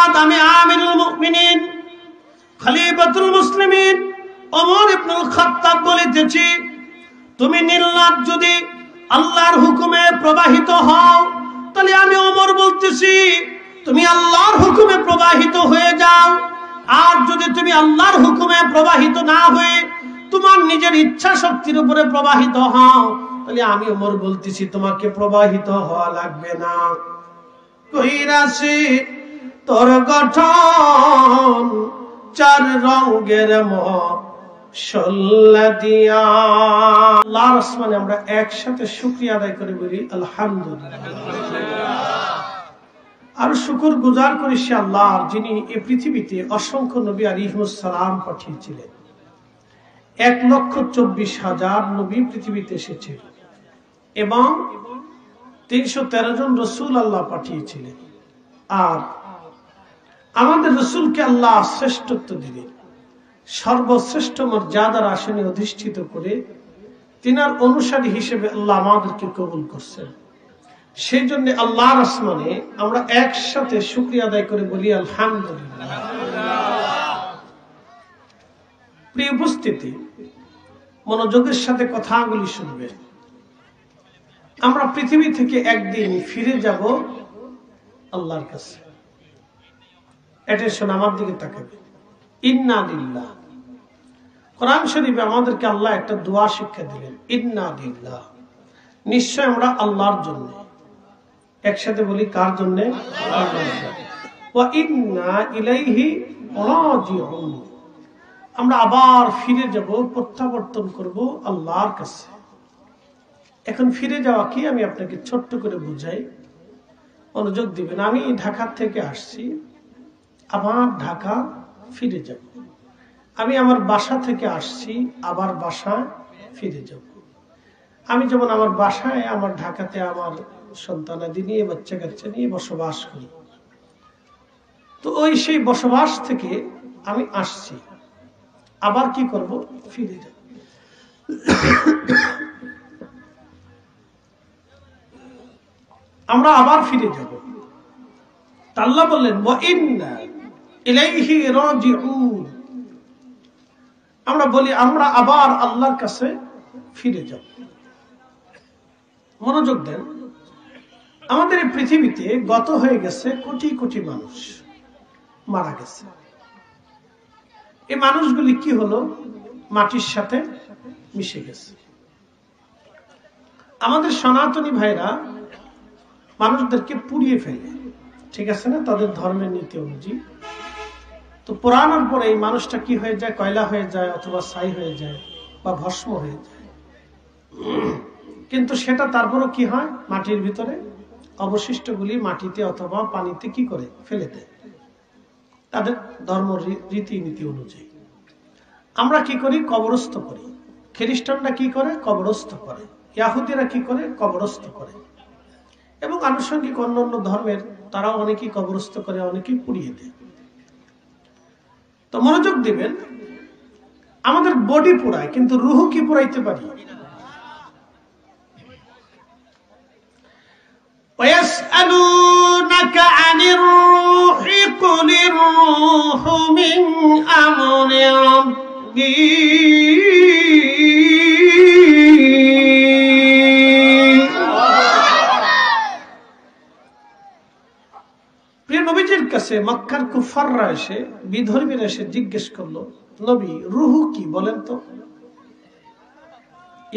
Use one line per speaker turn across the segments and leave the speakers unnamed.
বাদ আমি আমিরুল মুমিনিন খলিফাতুল মুসলিমিন ওমর ইবনুল খাত্তাব বলিতেছি, তুমি নীলনদ যদি আল্লাহর হুকুমে প্রবাহিত হও, তাহলে আমি ওমর বলতেছি তুমি আল্লাহর হুকুমে প্রবাহিত হয়ে যাও। আর যদি তুমি আল্লাহর হুকুমে প্রবাহিত না হয়ে তোমার নিজের ইচ্ছা শক্তির উপরে প্রবাহিত হও, তাহলে আমি ওমর বলতেছি তোমাকে প্রবাহিত হওয়া লাগবে না। কইরাছি তোর গঠন চার রঙের মশলা দিয়া। আল্লাহর আসমানে আমরা একসাথে শুকরিয়া আদায় করে বলি আলহামদুলিল্লাহ। আর শুকর গুজার করি সে আল্লাহর, যিনি এই পৃথিবীতে অসংখ্য নবী আলাইহিস সালাম পাঠিয়েছিলেন। 1,24,000 নবী পৃথিবীতে এসেছে এবং 313 জন রসুল আল্লাহ পাঠিয়েছিলেন। আর আমাদের রসুলকে আল্লাহ শ্রেষ্ঠত্ব দিলেন, সর্বশ্রেষ্ঠ মর্যাদার আসনে অধিষ্ঠিত করে তিনার অনুসারী হিসেবে আল্লাহ আমাদেরকে কবুল করছেন। সেই জন্য আল্লাহর আসমানে আমরা একসাথে শুকরিয়া আদায় করে বলি আলহামদুলিল্লাহ। প্রিয় উপস্থিতি, মনোযোগের সাথে কথাগুলি শুনবে। আমরা পৃথিবী থেকে একদিন ফিরে যাব আল্লাহর কাছে। অ্যাটেনশন, আমার দিকে তাকাবে। ইন্না লিল্লাহ। কোরআন শরীফে আমাদেরকে আল্লাহ একটা দোয়া শিক্ষা দিলেন, ইন্না লিল্লাহ, নিশ্চয় আমরা আল্লাহর জন্য। একসাথে বলি কার জন্য? ওয়া ইন্না ইলাইহি রাজিউন। আমরা আবার ফিরে যাব, প্রত্যাবর্তন করব আল্লাহর কাছে। এখন ফিরে যাওয়া কি আমি আপনাকে ছোট্ট করে বুঝাই, মনোযোগ দিবেন। আমি ঢাকা থেকে আসছি, আবার ঢাকা ফিরে যাব। আমি আমার বাসা থেকে আসছি, আবার বাসায় ফিরে যাব। আমি যেমন আমার বাসায়, আমার ঢাকাতে আমার সন্তানাদি নিয়ে, বাচ্চা কাচ্চা নিয়ে বসবাস করি। তো ওই সেই বসবাস থেকে আমি আসছি, আবার কি করব? ফিরে যাব। আমরা আবার ফিরে যাব। আল্লাহ বললেন ওয়া ইন্না ইলাইহি রাজিউন। আমরা বলি আমরা আবার আল্লাহর কাছে ফিরে যাব। মনোযোগ দেন। আমাদের এই পৃথিবীতে গত হয়ে গেছে কোটি কোটি মানুষ, মারা গেছে। এই মানুষগুলি কি হলো? মাটির সাথে মিশে গেছে। আমাদের সনাতনী ভাইরা মানুষদেরকে পুড়িয়ে ফেলে, ঠিক আছে না, তাদের ধর্মের নীতি অনুযায়ী। তো পোড়ানোর পরে এই মানুষটা কি হয়ে যায়? কয়লা হয়ে যায়, অথবা ছাই হয়ে যায়, বা ভস্ম হয়ে যায়। কিন্তু সেটা তারপরও কি হয়? মাটির ভিতরে অবশিষ্টগুলি মাটিতে অথবা পানিতে কি করে? ফেলে দেয়, তাদের ধর্ম রীতিনীতি অনুযায়ী। আমরা কি করি? কবরস্থ করি। খ্রিস্টানরা কি করে? কবরস্থ করে। ইহুদিরা কি করে? কবরস্থ করে। এবং আনুষঙ্গিক অন্যান্য ধর্মের তারা অনেকেই কবরস্থ করে, অনেকেই পুড়িয়ে দেয়। তো মনোযোগ দিবেন, আমাদের বডি পোড়ায়, কিন্তু রুহ কি পোড়াইতে পারি? وَيَسْأَلُونَكَ عَنِ الرُّوحِ قُلِ الرُّوحُ مِنْ أَمْرِ رَبِّي প্রিয় নবীজির কাছে মক্কার কুফাররা এসে, বিধর্মীরা এসে জিজ্ঞেস করলো, নবী রুহ কি বলেন তো?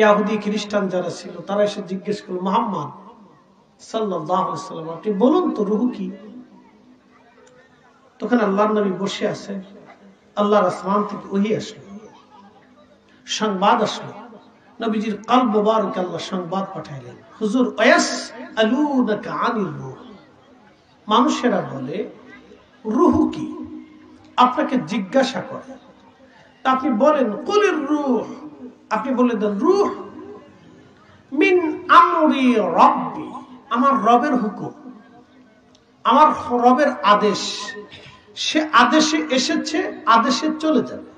ইহুদি খ্রিস্টান যারা ছিল তারা এসে জিজ্ঞেস করলো, মুহাম্মদ সাল্লাল্লাহু আলাইহি ওয়াসাল্লাম, আপনি বলুন তো রুহ কি? তখন আল্লাহর নবী বসে আছে, আল্লাহর আসমান থেকে ওহী আসলো, সংবাদ আসলো। নবীজির কলব মুবারকে আল্লাহ সংবাদ পাঠাইলেন, হুজুর ওয়াসআলুনাকা আনির রূহ। মানুষেরা বলে রূহ কি, আপনাকে জিজ্ঞাসা করে। তা আপনি বলেন কুলির রূহ, আপনি বলে দেন রূহ মিন আমরি রাব্বি, আমার রবের হুকুম, আমার রবের আদেশ। সে আদেশে এসেছে, আদেশে চলে যাবে।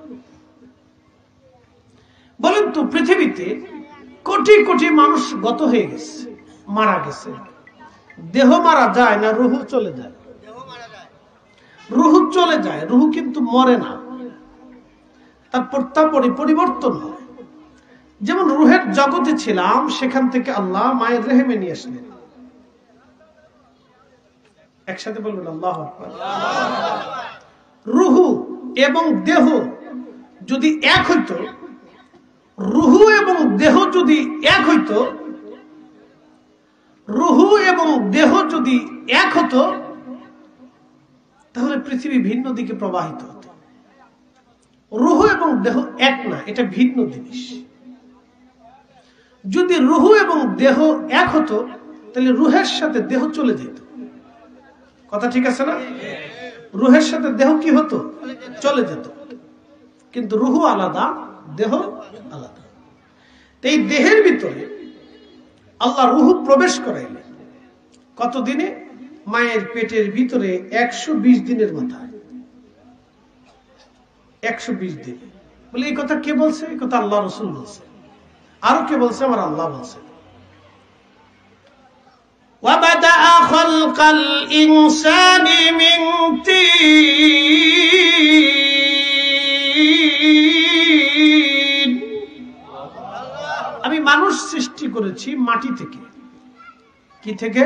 বলেন তো পৃথিবীতে কোটি কোটি মানুষ গত হয়ে গেছে, মারা গেছে, দেহ মারা যায় না রূহ চলে যায়? রুহ চলে যায়, রুহ কিন্তু মরে না, তার পরিবর্তন হয়। যেমন রুহের জগতে ছিলাম, সেখান থেকে আল্লাহ মায়ের রেহেমে নিয়ে আসলেন। একসাথে বলবেন আল্লাহু আকবার। রুহ এবং দেহ যদি এক হইতো, রুহ এবং দেহ যদি এক হইতো, রুহ এবং দেহ যদি এক হতো, তাহলে পৃথিবী ভিন্ন দিকে প্রবাহিত হতো। রুহ এবং দেহ এক না, এটা ভিন্ন জিনিস। যদি রুহ এবং দেহ এক হতো, তাহলে রুহের সাথে দেহ চলে যেত। কথা ঠিক আছে না? রুহের সাথে দেহ কি হতো? চলে যেত। কিন্তু রুহ আলাদা, দেহ আলাদা। এই দেহের ভিতরে আল্লাহ রুহ প্রবেশ করাইলেন কতদিনে? মায়ের পেটের ভিতরে 120 দিনের মাথায়। 120 দিন। বলে এই কথা কে বলছে? এই কথা আল্লাহ রাসূল বলছে। আর কে বলছে? আমার আল্লাহ বলছে। وَبَدَأَ خَلْقَ الْإِنسَانِ مِنْ طِينٍ। আমি মানুষ সৃষ্টি করেছি মাটি থেকে। কি থেকে?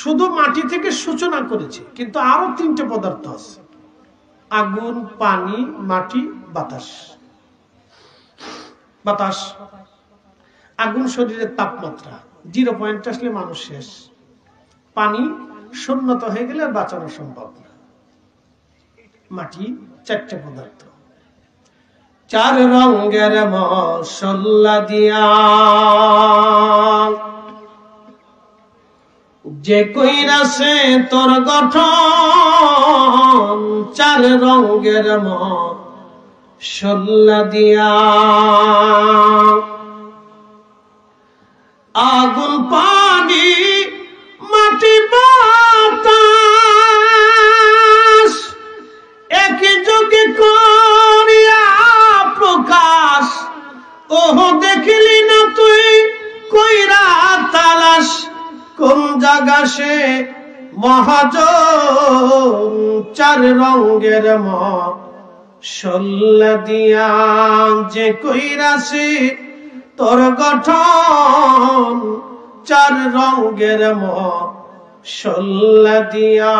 শুধু মাটি থেকে সূচনা করেছি, কিন্তু আরো 3টে পদার্থ আছে: আগুন, পানি, মাটি, বাতাস। বাতাস, আগুন শরীরের তাপমাত্রা 0 পয়েন্ট আসলে মানুষ শেষ। পানি শূন্যতা হয়ে গেলে আর বাঁচানো সম্ভব না। মাটি 4টে পদার্থ। 4 রঙের মশলা দিয়া যে কইরাছে তোর গঠন, 4 রঙের মশলা দিয়া আগুন, পানি, মাটি, বাতাস একই যোগে করিয়া প্রকাশ। ওহ দেখিলি না তুই কইরা তালাশ, কোন জায়গা সে মহাজন। 4 রঙের মশলা দিয়া যে কইরাছে তোর গঠন, 4 রঙের মশলা দিয়া।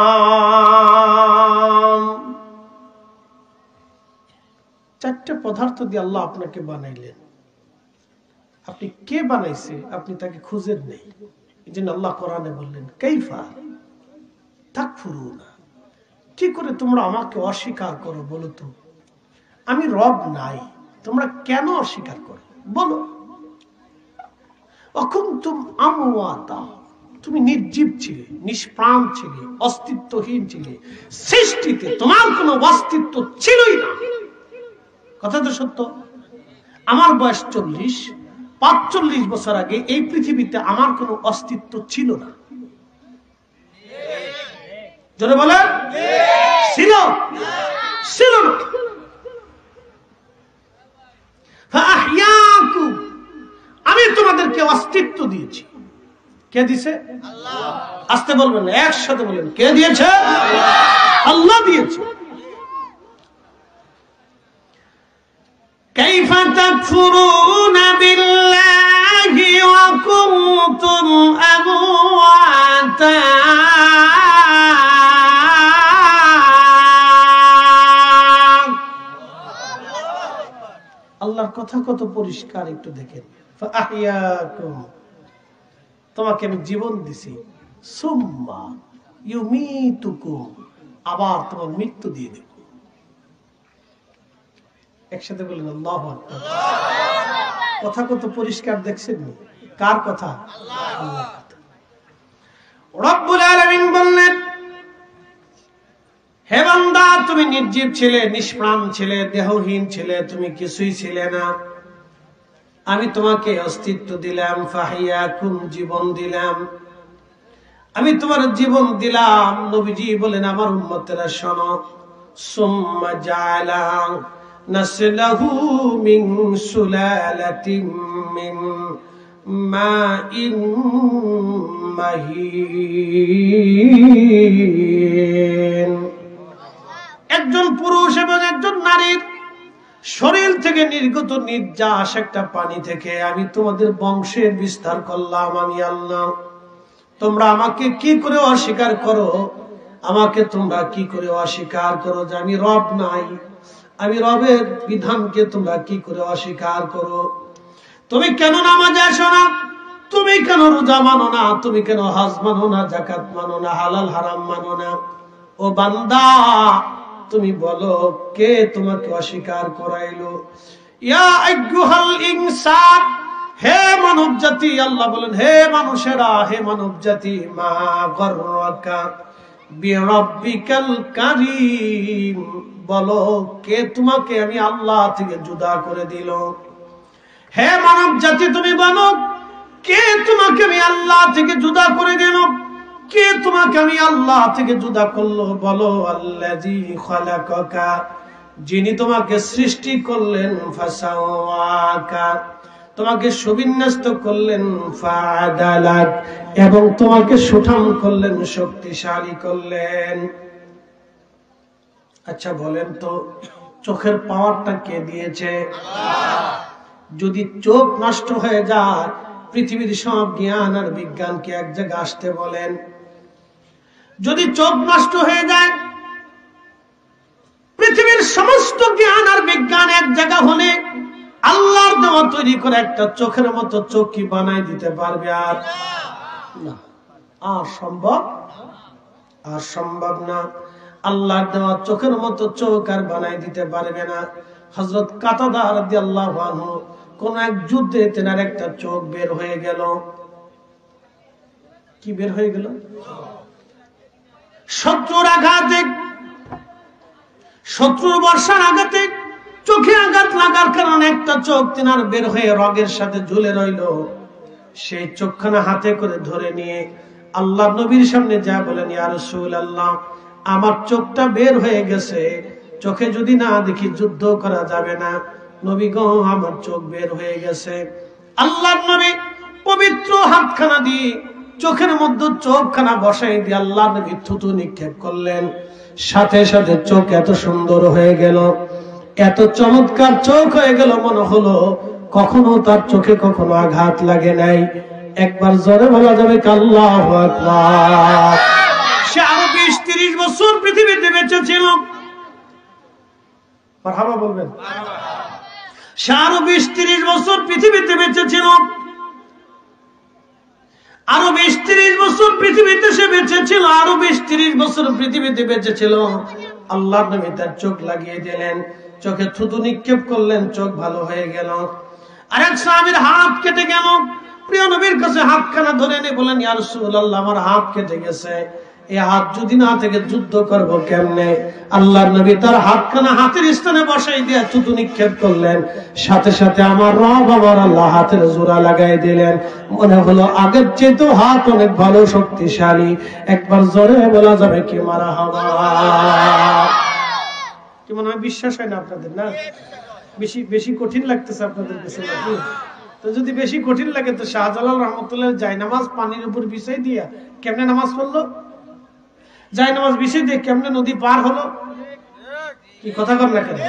4টে পদার্থ দিয়ে আল্লাহ আপনাকে বানাইলেন। আপনি কে বানাইছে আপনি তাকে খুঁজেন নেই। এই জন্য আল্লাহ কোরআনে বললেন, কাইফা তাকফুরুনা, কি করে তোমরা আমাকে অস্বীকার করো বলো তো? আমি রব নাই, তোমরা কেন অস্বীকার করো বলো? অকুনতুম আমওয়াতা, তুমি নির্জীব ছিলে, নিষ্প্রাণ ছিলে, অস্তিত্বহীন ছিলে। সৃষ্টিতে তোমার কোনো অস্তিত্ব ছিলই না। কথা তো সত্য। আমার বয়স 40, 45 বছর আগে এই পৃথিবীতে আমার কোনো অস্তিত্ব ছিল না। জোরে বলে ছিল? ছিল না। ফাআহইয়াকুম, আমি তোমাদেরকে অস্তিত্ব দিয়েছি। কে দিয়েছে? আল্লাহ। আসতে বলবেন না, একসাথে বলেন, কে দিয়েছে? আল্লাহ দিয়েছে। কাইফা তাকফুরুনা বিল্লাহি ওয়া কুনতুম আমওয়াতা। আল্লাহর কথা কত পরিষ্কার, একটু দেখেন। ফাআহইয়াকুম, তোমাকে আমি জীবন দিছি। সুম্মা ইউমিতুকুম, আবার তোমার মৃত্যু দিয়ে দেব। একসাথে বলেন আল্লাহু আকবার। কথা কত পরিষ্কার দেখছেন? কার কথা? আল্লাহর কথা। রব্বুল আলামিন বললেন, হে বান্দা, তুমি নির্জীব ছিলে, নিষ্প্রাণ ছিলে, দেহহীন ছিলে, তুমি কিছুই ছিলে না। আমি তোমাকে অস্তিত্ব দিলাম, ফাহিয়াকুম, জীবন দিলাম। আমি তোমার জীবন দিলাম। নবীজি বলেন, আমার উম্মতেরা শোনো, সুম্মা জাআলা নাসলাহু মিন সুলালাতিন মিন মাইন মাহিন। একজন পুরুষ এবং একজন নারীর শরীর থেকে নির্গত নির্যাস একটা পানি থেকে আমি তোমাদের বংশের বিস্তার করলাম আমি আল্লাহ। তোমরা আমাকে কি করে অস্বীকার করো? আমাকে তোমরা কি করে অস্বীকার করো যে আমি রব নাই? আমি রবের বিধানকে তোমরা কি করে অস্বীকার করো? তুমি কেন নামাজে আসো না? তুমি কেন রোজা মানো না? তুমি কেন হজ মানো না, যাকাত মানো না, হালাল হারাম মানো না? ও বান্দা, তুমি বলো কে তোমাকে অস্বীকার করাইলো? ইয়া আইয়ুহাল ইনসান, হে মানব জাতি, আল্লাহ বলেন হে মানুষেরা, হে মানব জাতি, মা গররাকা বিরাব্বিকাল কারীম, বলো কে তোমাকে আমি আল্লাহ থেকে জুদা করে দিল? হে মানব জাতি তুমি বলো কে তোমাকে আমি আল্লাহ থেকে জুদা করে দিল? কে তোমাকে আমি আল্লাহ থেকে জুদা করলো? বলো আল্লাযী খালাকাকা, যিনি তোমাকে সৃষ্টি করলেন, ফাসাওয়াকা, তোমাকে সুবিন্যস্ত করলেন, ফাআদালাক, এবং তোমাকে সুঠাম করলেন, শক্তিশালী করলেন। আচ্ছা বলেন তো চোখের পাওয়ারটা কে দিয়েছে? আল্লাহ। যদি চোখ নষ্ট হয়ে যায়, পৃথিবীর সব জ্ঞান আর বিজ্ঞানকে এক জায়গায় আসতে বলেন। যদি চোখ নষ্ট হয়ে যায়, পৃথিবীর সমস্ত জ্ঞান আর বিজ্ঞান এক জায়গা হলে আল্লাহর দেওয়া তৈরি করে একটা চোখের মতো চোখ কি বানাই দিতে পারবে? আর না, আর সম্ভব না। আল্লাহর দেওয়া চোখের মতো চোখ আর বানাই দিতে পারবে না। হযরত কাতাদা রাদিয়াল্লাহু আনহু কোন এক যুদ্ধে তেনার একটা চোখ বের হয়ে গেল। কি বের হয়ে গেল? শত্রুর আঘাতে, শত্রুর বর্ষার আঘাতে চোখে আঘাত লাগার কারণে একটা চোখ তেনার বের হয়ে রগের সাথে ঝুলে রইল। সেই চোখখানা হাতে করে ধরে নিয়ে আল্লাহ নবীর সামনে যা বলেন, ইয়া রাসূলুল্লাহ, আমার চোখটা বের হয়ে গেছে, চোখে যদি না দেখি যুদ্ধ করা যাবে না। নবী গো, আমার চোখ বের হয়ে গেছে। আল্লাহর নবী পবিত্র হাতখানা দিয়ে চোখের মধ্যে চোখখানা বসাই দিয়ে আল্লাহ নবী থুতু নিক্ষেপ করলেন। সাথে সাথে চোখ এত সুন্দর হয়ে গেল, এত চমৎকার চোখ হয়ে গেল, মনে হলো কখনো তার চোখে কখনো আঘাত লাগে নাই। একবার জোরে বলা যাবে আল্লাহু আকবার। সে আরো 20-30 বছর পৃথিবীতে বেঁচে ছিল। মারহাবা বলবেন। সে আরো 20-30 বছর পৃথিবীতে বেঁচে ছিল। আরো 20-30 বছর পৃথিবীতে সে বেঁচে ছিল। আরো 20-30 বছর পৃথিবীতে বেঁচে ছিল। আল্লাহর নবী তার চোখ লাগিয়ে দিলেন, চোখে থুতু নিক্ষেপ করলেন, চোখ ভালো হয়ে গেল। আরেক সাহাবীর হাত কেটে গেল। প্রিয় নবীর কাছে হাতখানা ধরে এনে বলেন, ইয়া রাসূলুল্লাহ, আমার হাত কেটে গেছে, এই হাত যদি না থেকে যুদ্ধ করবো কেমনে? আল্লাহর নবী তার হাতখানা হাতের স্থানে বসাই দিয়ে থুতু নিক্ষেপ করলেন। সাথে সাথে আমার রব, আমার আল্লাহ হাতের জোড়া লাগাই দিলেন। মনে হলো আগের চেয়ে তো হাত অনেক ভালো, শক্তিশালী। একবার জোরে বলা যাবে কি মারহাবা? কি মনে হয় বিশ্বাস হয় না আপনাদের? না, বেশি কঠিন লাগতেছে আপনাদের কাছে নাকি? তো যদি বেশি কঠিন লাগে তো শাহজালাল রহমতুল্লাহ জায়নামাজ পানির উপর বিছাই দিয়া কেমনে নামাজ পড়লো? জায়নামাজ বিছাই দিয়ে কেমনে নদী পার হলো? কি কথা কর না কেন?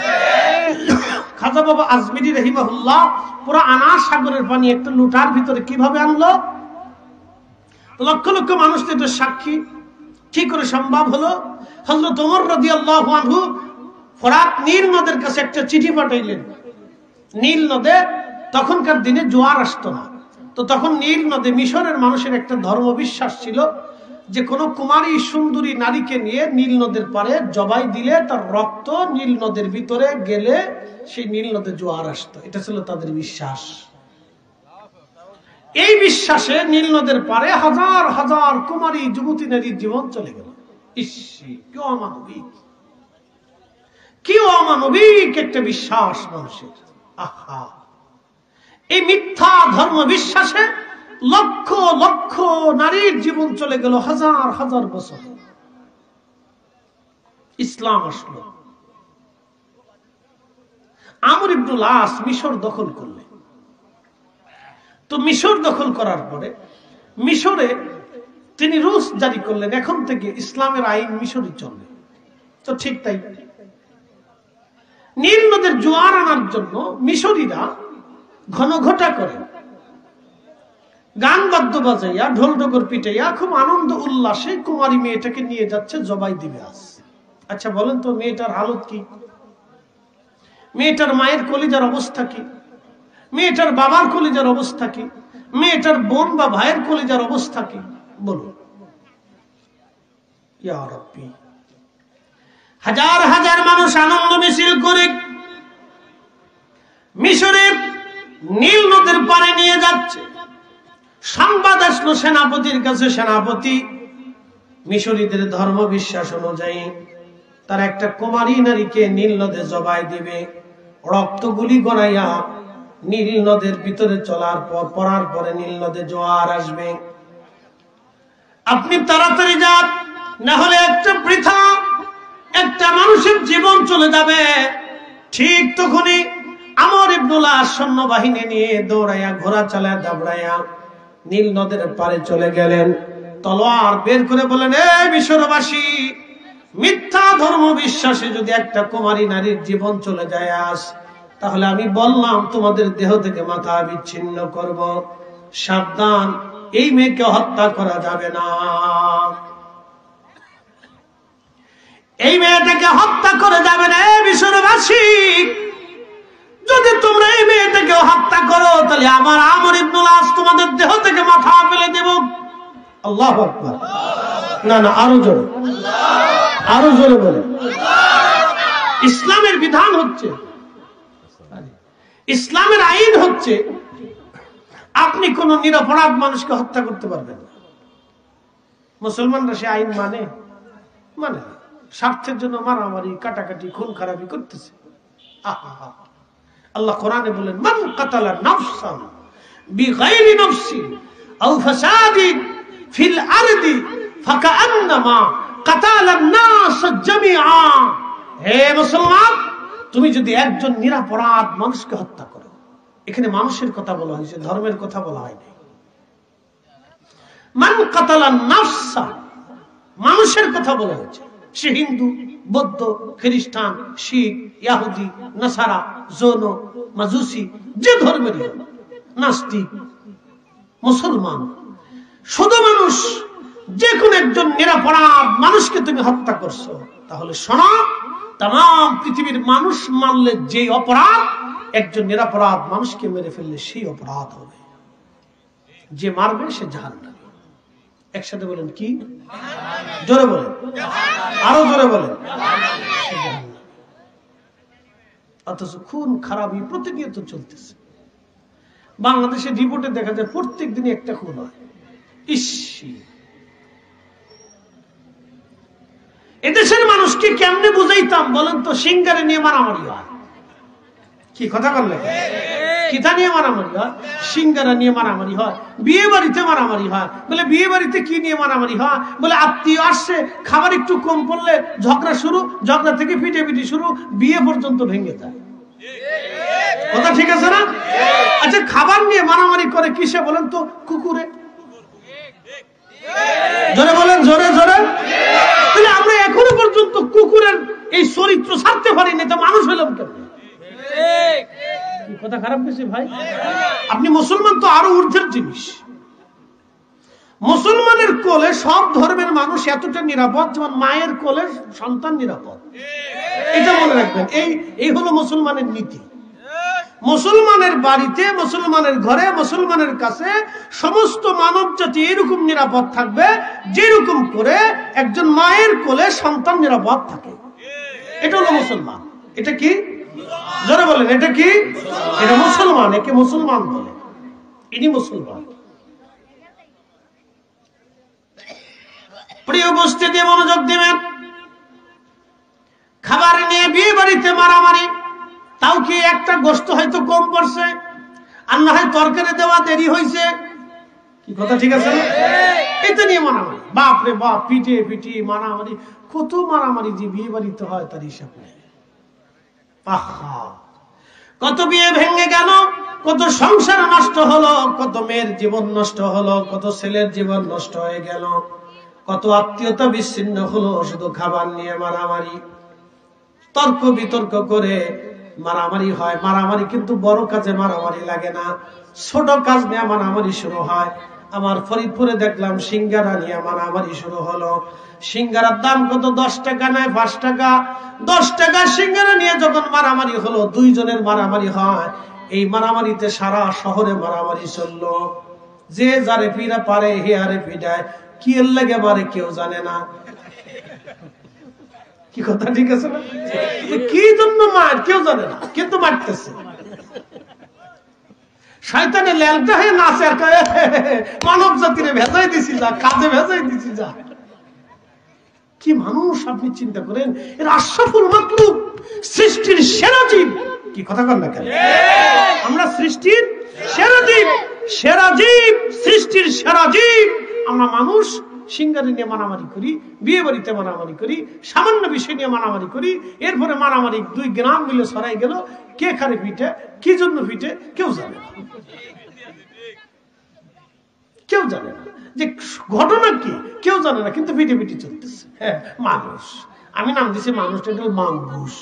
খাজা বাবা আজমিরি রাহিমাহুল্লাহ পুরো আনার সাগরের পানি একটা লুটার ভিতরে কিভাবে আনলো? লক্ষ লক্ষ মানুষ তো সাক্ষী। কি করে সম্ভব হলো? হযরত ওমর রাদিয়াল্লাহু আনহু ফোরাত নীল নদের কাছে একটা চিঠি পাঠাইলেন। নীল নদে তখনকার দিনে জোয়ার আসতো না, তো তখন নীল নদে মিশরের মানুষের একটা ধর্ম বিশ্বাস ছিল যে কোনো কুমারী সুন্দরী নারীকে নিয়ে নীল নদের পারে জবাই দিলে তার রক্ত নীল নদের ভিতরে গেলে সেই নীল নদে জোয়ার আসতো। এটা ছিল তাদের বিশ্বাস। এই বিশ্বাসে নীল নদের পারে হাজার হাজার কুমারী যুবতী নারীর জীবন চলে গেল। কি অমানবিক, কি অমানবিক একটা বিশ্বাস মানুষের। আহা, এই মিথ্যা ধর্ম বিশ্বাসে লক্ষ লক্ষ নারীর জীবন চলে গেল হাজার হাজার বছর। ইসলাম আসলো। আমর ইবনুল আস মিশর দখল করলেন। তো মিশর দখল করার পরে মিশরে তিনি রুলস জারি করলেন, এখন থেকে ইসলামের আইন মিশরে চলবে। তো ঠিক তাই নীল নদের জোয়ার আনার জন্য মিশরীরা ঘনঘটা করে গান বাদ্য বাজাইয়া ঢোল ডগর পিটাইয়া খুব আনন্দ উল্লাসে কুমারী মেয়েটাকে নিয়ে যাচ্ছে জবাই দিবে আজ। আচ্ছা বলেন তো মেয়েটার হালত কি? মেয়েটার মায়ের কলিজার অবস্থা কি? মেয়েটার বাবার কলিজার অবস্থা কি? মেয়েটার বোন বা ভাইয়ের কলিজার অবস্থা কি? বলুন। ইয়া রাব্বি, হাজার হাজার মানুষ আনন্দ মিছিল করে মিশরের নীল নদের পারে নিয়ে যাচ্ছে। সংবাদ আসলো সেনাপতির কাছে, সেনাপতি মিশরীদের ধর্ম বিশ্বাস অনুযায়ী তার একটা কুমারী নারীকে নীল নদে জবাই দিবে। রক্তগুলি গড়াইয়া নীল নদের ভিতরে চলার পর পড়ার পরে নীল নদে জোয়ার আসবে। আপনি তাড়াতাড়ি যান, না হলে একটা মানুষের জীবন চলে যাবে। ঠিক তখনই আমর ইবনুল আস সৈন্যবাহিনী নিয়ে দৌড়াইয়া ঘোড়া চালায় দাবড়াইয়া নীল নদের পারে চলে গেলেন। তলোয়ার বের করে বলেন, এ মিশরবাসী, মিথ্যা ধর্ম বিশ্বাসে যদি একটা কুমারী নারীর জীবন চলে যায় আজ, তাহলে আমি বললাম তোমাদের দেহ থেকে মাথা বিচ্ছিন্ন করব। সাবধান, এই মেয়েকে হত্যা করা যাবে না। এই মেয়েটাকে হত্যা করে যাবে না। এই মিশরবাসী, যদি তোমরা এই মেয়েটাকে হত্যা করো তাহলে আমার আমর ইবনুল আস তোমাদের দেহ থেকে মাথা ফেলে দেব। আল্লাহু আকবার। না না, আরো জোরে, আরো জোরে বলে। ইসলামের বিধান হচ্ছে, ইসলামের আইন হচ্ছে, আপনি কোন নিরপরাধ মানুষকে হত্যা করতে পারবেন না। মুসলমানরা সে আইন মানে স্বার্থের জন্য মারামারি, কাটাকাটি, খুন খারাপি করতেছে। আল্লাহ কোরআনে বলেন, মান কাতালা নাফসান বিগাইরি নাফসিন আও ফাসাদিন ফিল আরদি ফাকান্নামা কাতালান নাস জামিআ। হে মুসলমান, তুমি যদি একজন নিরপরাধ মানুষকে হত্যা করো, এখানে মানুষের কথা বলা হয়েছে, ধর্মের কথা বলা হয়নি। মান কাতালা নাফসা, মানুষের কথা বলা হয়েছে। সে হিন্দু, বৌদ্ধ, খ্রিস্টান, শিখ, ইহুদি, নাসারা, জৈন, মাজুসি, যে ধর্মের, নাস্তিক, মুসলমান, শুধু মানুষ, যে কোন একজন নিরপরাধ মানুষকে তুমি হত্যা করছো, তাহলে শোনো, তাম পৃথিবীর মানুষ মারলে যে অপরাধ, একজন নিরপরাধ মানুষকে মেরে ফেললে সেই অপরাধ হবে। যে মারবে সে জাহান্নামী। একসাথে বলেন কি? জোরে বলেন, আরো জোরে বলেন। অথচ খুন খারাপি প্রতিনিয়ত চলতেছে। বাংলাদেশের রিপোর্টে দেখা যায় প্রত্যেক দিনই একটা খুন হয়। এদেশের মানুষকে কেমনে বুঝাইতাম বলেন তো? সিঙ্গারে নিয়ে মারামারি হয়। কি কথা বললেন? কিতা নিয়ে মারামারি হয়? সিঙ্গারা নিয়ে মারামারি হয়। বিয়ে বাড়িতে মারামারি হয়। বলে বিয়ে বাড়িতে কি নিয়ে মারামারি হয়? বলে আত্মীয় আসছে, খাবার একটু কম পড়লে ঝগড়া শুরু, ঝগড়া থেকে পিটাপিটি শুরু, বিয়ে পর্যন্ত ভেঙে যায়। কথা ঠিক আছে না? আচ্ছা, খাবার নিয়ে মারামারি করে কিসে বলেন তো? কুকুরে। জোরে বলেন, জোরে জোরে। তাহলে আমরা এখনো পর্যন্ত কুকুরের এই চরিত্র ছাড়তে পারিনি, তো মানুষ হইলাম কেন? কথা খারাপ বেশি ভাই? আপনি মুসলমান তো আরো ঊর্ধ্বের জিনিস। মুসলমানের কোলে সব ধর্মের মানুষ এতটা নিরাপদ যেমন মায়ের কোলে সন্তান নিরাপদ। এটা মনে রাখবেন। এই হলো মুসলমানের নীতি। মুসলমানের বাড়িতে, মুসলমানের ঘরে, মুসলমানের কাছে সমস্ত মানব জাতি এরকম নিরাপদ থাকবে যেরকম করে একজন মায়ের কোলে সন্তান নিরাপদ থাকে। এটা হলো মুসলমান। এটা কি? জোরে বলেন, এটা কি? এটা মুসলমান। একে মুসলমান বলে। ইনি মুসলমান। প্রিয় উপস্থিতি, মনোযোগ দিবেন। খাবার নিয়ে বিয়ে বাড়িতে মারামারি, তাও কি একটা গোশত হয়তো কম পড়ছে, আর না হয় তরকারি দেওয়া দেরি হয়েছে। কি কথা ঠিক আছে না? এটা নিয়ে মারামারি, বাপরে বাপ, পিঠে পিঠে মারামারি, কত মারামারি যে বিয়ে বাড়িতে হয় তার হিসাব নেই। কত বিয়ে ভেঙে গেল, কত সংসার নষ্ট হলো, কত মেয়ের জীবন নষ্ট হলো, কত ছেলের জীবন নষ্ট হয়ে গেল, কত আত্মীয়তা বিচ্ছিন্ন হলো শুধু খাবার নিয়ে মারামারি। তর্ক বিতর্ক করে মারামারি হয়। মারামারি কিন্তু বড় কাজে মারামারি লাগে না, ছোট কাজ নিয়ে মারামারি শুরু হয়। আমার ফরিদপুরে দেখলাম সিঙ্গারা নিয়ে মারামারি শুরু হলো। সিঙ্গারার দাম কত? 10 টাকা নয় 5 টাকা। 10 টাকা সিঙ্গারা নিয়ে যখন মারামারি হলো, দুইজনের মারামারি হয়। এই মারামারিতে সারা শহরে মারামারি চললো। যে যারে পিড়া পারে হে আরে পিড়ায়, কি এর লাগে মারে কেউ জানে না। কি কথা ঠিক আছে না? কি জন্য মার কেউ জানে না, কিন্তু মারতেছে। শয়তানে ল্যালটা হয়ে নাচে আর কয় মানব জাতিরে ভেজাই দিছি, যা কাজে ভেজাই দিছি যা। কি মানুষ আপনি চিন্তা করেন, এর আশরাফুল মাখলুক, সৃষ্টির সেরা জীব। কি কথা কন না কেন? আমরা সৃষ্টির সেরা জীব, সেরা জীব, সৃষ্টির সেরা জীব। আমরা মানুষ সিঙ্গারি নিয়ে মারামারি করি, বিয়ে বাড়িতে মারামারি করি, সামান্য বিষয় নিয়ে মারামারি করি। এরপরে মারামারি 2 গ্রাম মিলে সরাই গেল। কে খারে পিঠে, কি জন্য পিঠে কেউ জানে না, কেউ জানে না। যে ঘটনা কি কেউ জানে না, কিন্তু পিঠে পিঠে চলতেছে। হ্যাঁ, মানুষ। আমি নাম দিছি মানুষটা মাঙ্গুস।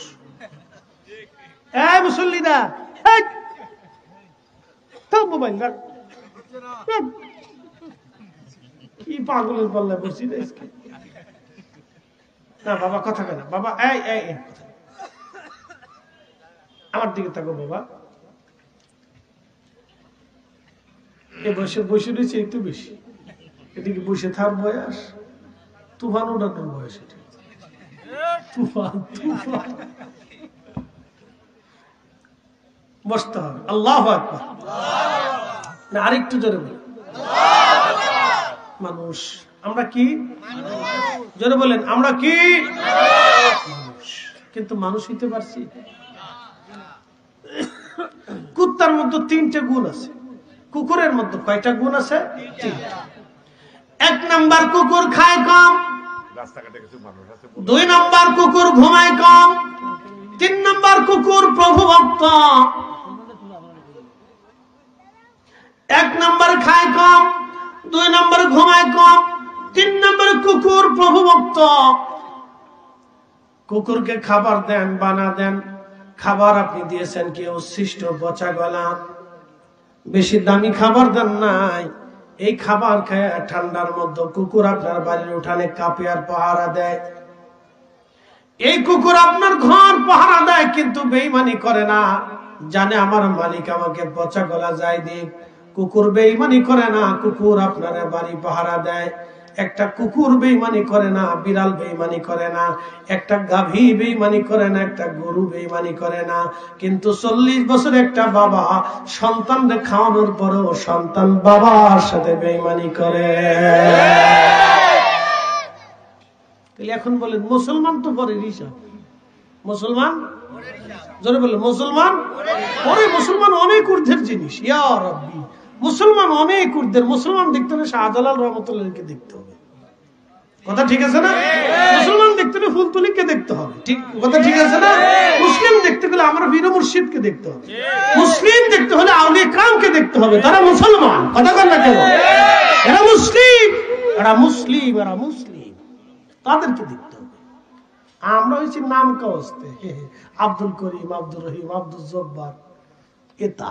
মুসল্লিদা মোবাইল কি পাগলের পাল্লা বসছি না বাবা, কথা কেনা বাবা, আমার দিকে থাকো বাবা। এ বসে বসে রয়েছে একটু বেশি, এদিকে বসে থাকার বয়স, তুফান ওঠানোর বয়স। এটা তুফান তুফান। বসতে হবে। আল্লাহু আকবার। না আরেকটু জোরে বলি, মানুষ। আমরা কি? জোরে বলেন, আমরা কি? মানুষ। কিন্তু মানুষ হইতে পারছি? কুত্তার মধ্যে 3টে গুণ আছে, কুকুরের মধ্যে কয়টা গুণ আছে? 3টা। 1 নাম্বার কুকুর খায় কম, 2 নাম্বার কুকুর ঘুমায় কম, 3 নাম্বার কুকুর প্রভু ভক্ত। 1 নাম্বার খায় কম, 2 নাম্বার ঘুমায় কম, 3 নাম্বার কুকুর প্রভু ভক্ত। কুকুরকে খাবার দেন, বানা দেন, খাবার আপনি দিয়েছেন কি উচ্ছিষ্ট পচা গলা, বেশি দামি খাবার দেন নাই। এই খাবার খায় ঠান্ডার মধ্যে কুকুর আপনার বাড়ির উঠানে কাঁপে আর পাহারা দেয়। এই কুকুর আপনার ঘর পাহারা দেয়, কিন্তু বেঈমানি করে না, জানে আমার মালিক আমাকে পচা গলা যায় দিক। কুকুর বেঈমানি করে না, কুকুর আপনার বাড়ি পাহারা দেয়। একটা কুকুর বেঈমানি করে না, বিড়াল বেঈমানি করে না, একটা গাভী বেঈমানি করে না, একটা গরু বেঈমানি করে না। কিন্তু 40 বছর একটা বাবা সন্তানকে খাওয়ানোর পরেও সন্তান বাবার সাথে বেঈমানি করে। এখন বলেন মুসলমান তো পরে হিসাব, মুসলমান জোরে বলেন, মুসলমান পরে। মুসলমান অনেক ঊর্ধ্বের জিনিস। ইয়া রাব্বি, মুসলমান অনেক ঊর্ধ্বের। মুসলমান দেখতে হলে শাহজালাল রহমতুল্লাহকে দেখতে হবে। কথা ঠিক আছে না? মুসলমান দেখতে হলে ফুলতলিকে দেখতে হবে। ঠিক কথা ঠিক আছে না? মুসলিম দেখতে গেলে আমরা বীর মুর্শিদকে দেখতে হবে। মুসলিম দেখতে হলে আউলিয়া কিরামকে দেখতে হবে। তারা মুসলমান। কথা বল না কেন? এরা মুসলিম, এরা মুসলিম, এরা মুসলিম, তাদেরকে দেখতে হবে। আমরা হয়েছি নাম কাওয়াস্তে, আব্দুল করিম, আব্দুর রহিম, আব্দুল জব্বার, এটা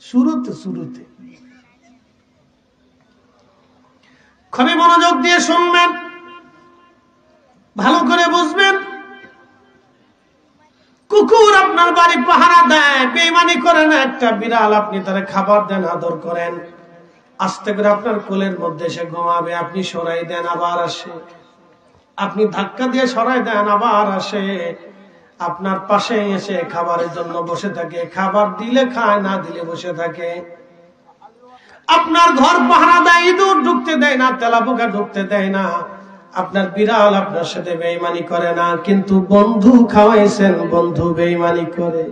শুরুতে শুরুতে। খুবই মনোযোগ দিয়ে শুনবেন, ভালো করে বুঝবেন। কুকুর আপনার বাড়ি পাহারা দেয়, বেঈমানি করে না। একটা বিড়াল আপনি তারা খাবার দেন, আদর করেন, আস্তে করে আপনার কোলের মধ্যে সে ঘুমাবে, আপনি সরাই দেন আবার আসে, আপনি ধাক্কা দিয়ে সরাই দেন আবার আসে, আপনার পাশে এসে খাবারের জন্য বসে থাকে, খাবার দিলে খায়, না দিলে বসে থাকে। আপনার ঘর পাহারা দেয়, ইঁদুর ঢুকতে দেয় না, তেলাপোকা ঢুকতে দেয় না। আপনার বিড়াল আপনার সাথে বেঈমানি করে না, কিন্তু বন্ধু খাওয়াইছেন, বন্ধু বেঈমানি করে।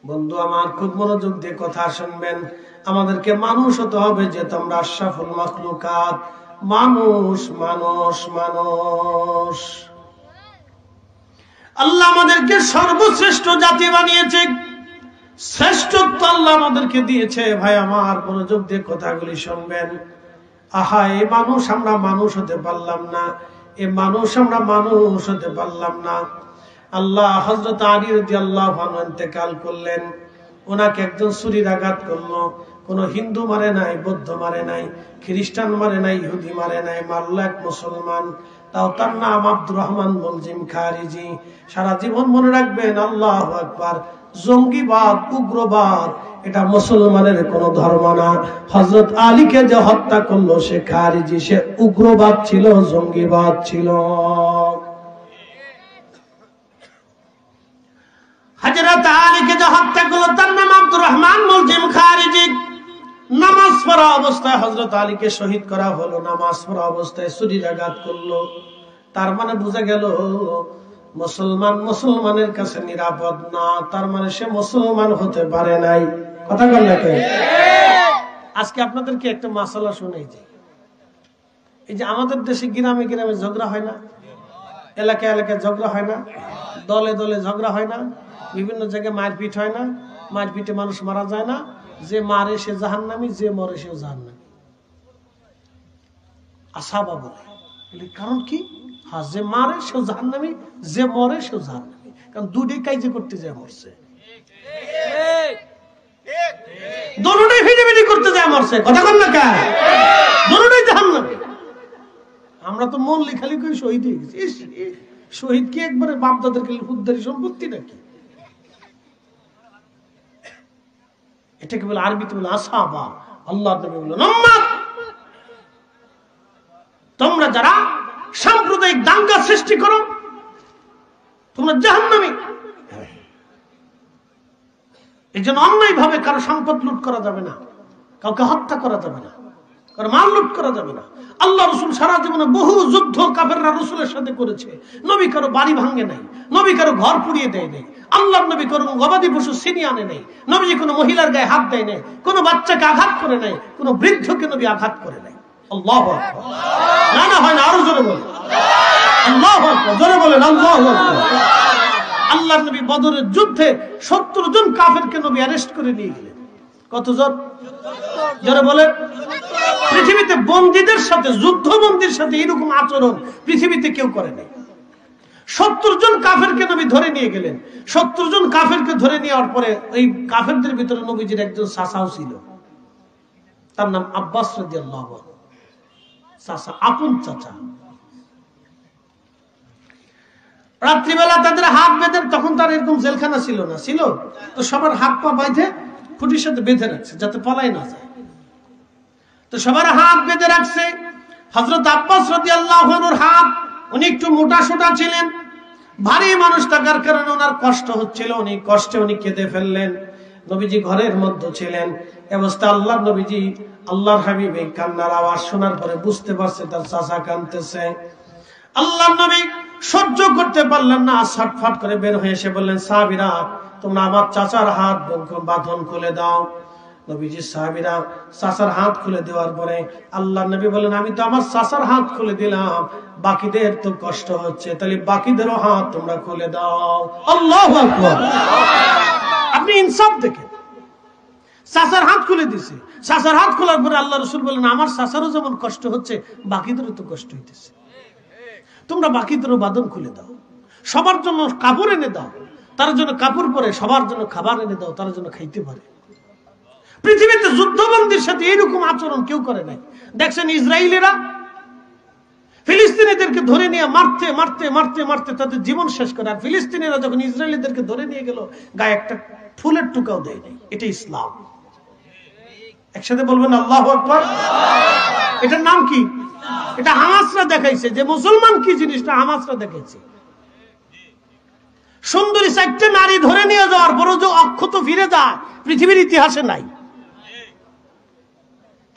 বন্ধু আমার, খুব মনোযোগ দিয়ে কথা শুনবেন। আমাদেরকে মানুষ হতে হবে, যে তোমরা আশরাফুল মাখলুকাত, মানুষ মানুষ মানুষ। আল্লাহ আমাদেরকে সর্বশ্রেষ্ঠ জাতি বানিয়েছে, শ্রেষ্ঠত্ব আল্লাহ আমাদেরকে দিয়েছে। ভাই আমার, মনোযোগ দিয়ে কথাগুলি শুনবেন। আহা এই মানুষ আমরা মানুষ হতে পারলাম না, এই মানুষ আমরা মানুষ হতে পারলাম না। আল্লাহ হযরত আলী রাদিয়াল্লাহু আনহু ইন্তেকাল করলেন, ওনাকে একজন ছুরির আঘাত করলো। কোন হিন্দু মারে নাই, বৌদ্ধ মারে নাই, খ্রিস্টান মারে নাই, ইহুদি মারে নাই, মারল এক মুসলমান। তাও তার নাম আব্দুর রহমান মুলজিম খারিজি। সারা জীবন মনে রাখবেন, আল্লাহু আকবার, জঙ্গিবাদ, উগ্রবাদ এটা মুসলমানের কোন ধর্ম না। হযরত আলীকে যে হত্যা করলো সে খারিজি, সে উগ্রবাদ ছিল, জঙ্গিবাদ ছিল। হযরত আলীকে যে হত্যা করলো তার নাম আব্দুর রহমান মুলজিম খারিজি। নামাজ পড়া অবস্থায় হযরত আলীকে শহীদ করা হলো, নামাজ পড়া অবস্থায় ছুরির আঘাত করলো। তার মানে বোঝা গেল মুসলমান মুসলমানের কাছে নিরাপদ না, তার মানে সে মুসলমান হতে পারে নাই। কথা বল না কেন? আজকে আপনাদেরকে একটা মাসালা শুনাই যে, এই যে আমাদের দেশে গ্রামে গ্রামে ঝগড়া হয় না, এলাকায় এলাকায় ঝগড়া হয় না, দলে দলে ঝগড়া হয় না, বিভিন্ন জায়গায় মারপিট হয় না, মারপিটে মানুষ মারা যায় না, যে মারে সে জাহান্নামী, যে মরে সেও জাহান্নামী। আসাবা বলে, কারণ কি? হ্যাঁ, যে মারে সেও জাহান্নামী, যে মরে সেও জাহান্নামী, কারণ দুটোই কাইজে করতে যায় মরছে, দুটোই ফিটিফিটি করতে যায় মরছে। কথা বল না কেন? দুটোই জাহান্নামী। আমরা তো মন লেখালি করে শহীদ হয়ে গেছি। শহীদ কি একবারে বাপ দাদার উদ্ধারী সম্পত্তি নাকি? এটাকে বলে আরবিতে বলে আসাবা। আল্লাহ নবী বললেন, তোমরা যারা সাম্প্রদায়িক দাঙ্গা সৃষ্টি করো তোমরা জাহান্নামী। এই জন্য অন্যায় ভাবে কারো সম্পদ লুট করা যাবে না, কাউকে হত্যা করা যাবে না, কারো মাল লুট করা যাবে না। আল্লাহ রসুল সারা জীবনে বহু যুদ্ধ কাফেররা রসুলের সাথে করেছে। নবী কারো বাড়ি ভাঙে নাই, নবী কারো ঘর পুড়িয়ে দেয় নাই, আল্লাহ নবী কোনো গবাদি পশু ছিনিয়ে আনে নাই, নবীজি কোনো মহিলার গায়ে হাত দেয় নাই, কোনো বাচ্চাকে আঘাত করে নাই, কোনো বৃদ্ধকে নবী আঘাত করে নাই। আল্লাহু আকবার। না না হয় না, আরো জোরে বলেন আল্লাহু আকবার, জোরে বলেন আল্লাহু আকবার। আল্লাহর নবী বদরের যুদ্ধে 70 জন কাফেরকে নবী অ্যারেস্ট করে নিয়ে গেলেন। কতজন? যারা বলে পৃথিবীতে বন্দীদের সাথে, যুদ্ধবন্দীর সাথে এরকম আচরণ পৃথিবীতে কেউ করে নাই। 70 জন কাফেরকে নবী ধরে নিয়ে গেলেন। 70 জন কাফেরকে ধরে নেওয়ার পরে ওই কাফেরদের ভিতরে নবীজির একজন চাচাও ছিল, তার নাম আব্বাস রাদিয়াল্লাহু আনহু। চাচা, আপন চাচা। রাত্রিবেলা তাদের হাত বেঁধে, তখন তার এরকম জেলখানা ছিল না, ছিল তো সবার হাত পা বাঁধে খুঁটির সাথে বেঁধে রাখছে যাতে পলাই না যায়। তো সবার হাত বেঁধে রাখছে। হযরত আব্বাস রাদিয়াল্লাহু আনহুর হাত, উনি একটু মোটা সোটা ছিলেন, ভারী মানুষ থাকার কারণে ওনার কষ্ট হচ্ছিল, উনি কষ্টে উনি কেঁদে ফেললেন। নবীজি ঘরের মধ্যে ছিলেন, অবস্থা আল্লাহর নবীজি, আল্লাহর হাবিব এই কান্নার আওয়াজ শোনার পরে বুঝতে পারছে তার চাচা কাঁদতেছে। আল্লাহর নবী সহ্য করতে পারলেন না, ছটফট করে বের হয়ে এসে বললেন, সাহাবীরা তোমরা আমার চাচার হাত বাঁধন খুলে দাও। নবীজি সাহাবীরা চাচার হাত খুলে দেওয়ার পরে আল্লাহর নবী বললেন, আমি তো আমার চাচার হাত খুলে দিলাম, বাকিদের তো কষ্ট হচ্ছে, তাহলে বাকিদেরও হাত তোমরা খুলে দাও। আল্লাহু আকবার। আপনি ইনসাফ দেখেন, চাচার হাত খুলে দিছে। চাচার হাত খোলার পরে আল্লাহ রাসূল বললেন, আমার চাচারও যেমন কষ্ট হচ্ছে বাকিদেরও তো কষ্ট হইতেছে, তোমরা বাকিদেরও বাঁধন খুলে দাও, সবার জন্য কাপড় এনে দাও, তার জন্য কাপড় পরে, সবার জন্য খাবার এনে দাও, তার জন্য খাইতে পারে। পৃথিবীতে যুদ্ধবন্দীর সাথে এইরকম আচরণ কেউ করে নাই। দেখছেন ইসরায়েলিরা ফিলিস্তিনিদেরকে ধরে নিয়ে মারতে মারতে মারতে মারতে তাদের জীবন শেষ করে, আর ফিলিস্তিনিরা যখন ইসরায়েলিদেরকে ধরে নিয়ে গেল গায়ে একটা ফুলের টুকাও দেয় নাই। এটা ইসলাম। একসাথে বলবেন আল্লাহু আকবার। এটার নাম কি? এটা হামাসরা দেখাইছে যে মুসলমান কি জিনিসটা, হামাসরা দেখাইছে। সুন্দরী 4টে নারী ধরে নিয়ে যাওয়ার পরও যে অক্ষত ফিরে যায় পৃথিবীর ইতিহাসে নাই।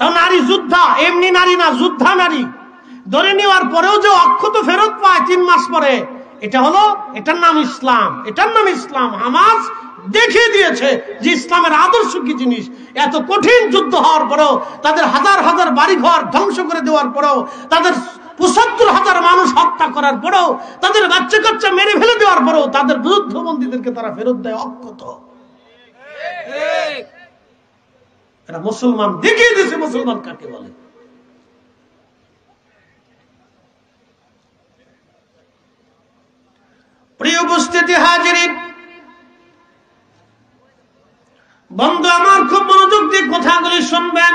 তাও নারী যোদ্ধা, এমনি নারী না, যোদ্ধা নারী ধরে নেওয়ার পরেও যে অক্ষত ফেরত পায় 3 মাস পরে, এটা হলো, এটার নাম ইসলাম। এটার নাম ইসলাম। হামাস দেখিয়ে দিয়েছে যে ইসলামের আদর্শ কি জিনিস। এত কঠিন যুদ্ধ হওয়ার পরেও, তাদের হাজার হাজার বাড়িঘর ধ্বংস করে দেওয়ার পরেও, তাদের ৭৫,০০০ মানুষ হত্যা করার পরেও, তাদের বাচ্চা কাচ্চা মেরে ফেলে দেওয়ার পরেও তাদের যুদ্ধবন্দীদেরকে তারা ফেরত দেয় অক্ষত। এরা মুসলমান দেখিয়ে দিয়েছে মুসলমান কাকে বলে। প্রিয় উপস্থিতি হাজিরিন, বন্ধু আমার খুব মনোযোগ দিয়ে কথাগুলি শুনবেন।